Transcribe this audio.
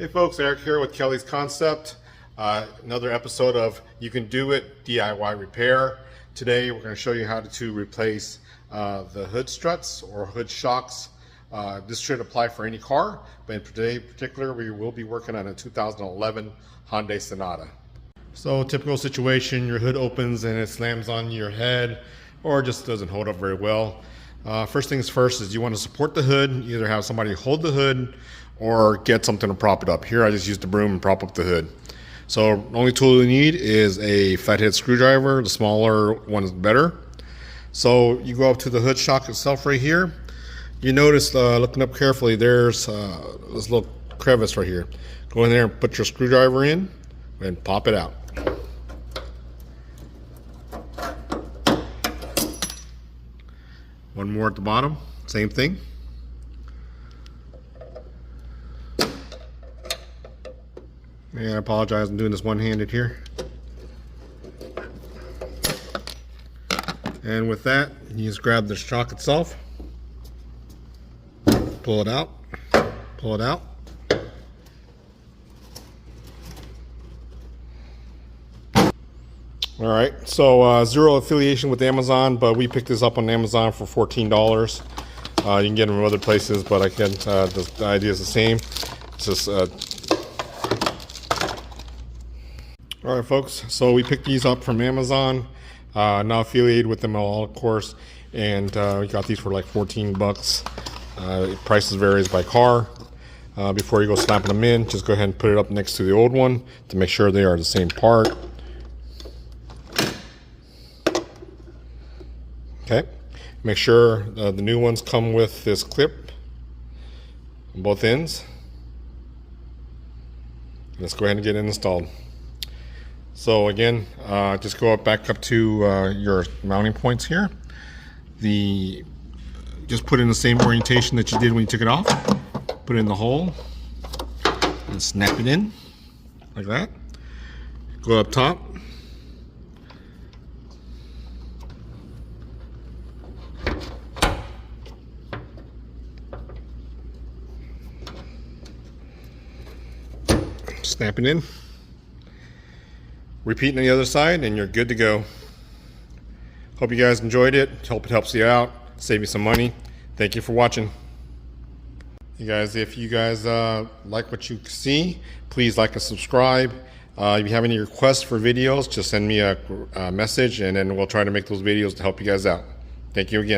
Hey folks, Eric here with Kelly's Concept. Another episode of You Can Do It DIY Repair. Today we're going to show you how to replace the hood struts or hood shocks. This should apply for any car, but in today in particular we will be working on a 2011 Hyundai Sonata. So typical situation, your hood opens and it slams on your head or just doesn't hold up very well. First things first is you want to support the hood. Either have somebody hold the hood or get something to prop it up. Here I just used a broom and prop up the hood. So the only tool you need is a flathead screwdriver. The smaller one is better. So you go up to the hood shock itself right here. You notice, looking up carefully, there's this little crevice right here. Go in there and put your screwdriver in and pop it out. One more at the bottom, same thing. Man, I apologize, I'm doing this one-handed here. And with that, you just grab the shock itself, pull it out, pull it out. All right, so zero affiliation with Amazon, but we picked this up on Amazon for $14. You can get them from other places, but again, the idea is the same. It's just all right, folks, so we picked these up from Amazon, not affiliated with them at all, of course, and we got these for like 14 bucks. Prices varies by car. Before you go slapping them in, just go ahead and put it up next to the old one to make sure they are the same part. Okay, make sure the new ones come with this clip on both ends. Let's go ahead and get it installed. So again, just go back up to your mounting points here. Just put in the same orientation that you did when you took it off. Put it in the hole and snap it in like that. Go up top. Snap it in. Repeat on the other side and you're good to go. Hope you guys enjoyed it. Hope it helps you out, save you some money. Thank you for watching. You guys, if you guys like what you see, please like and subscribe. If you have any requests for videos, just send me a message and then we'll try to make those videos to help you guys out. Thank you again.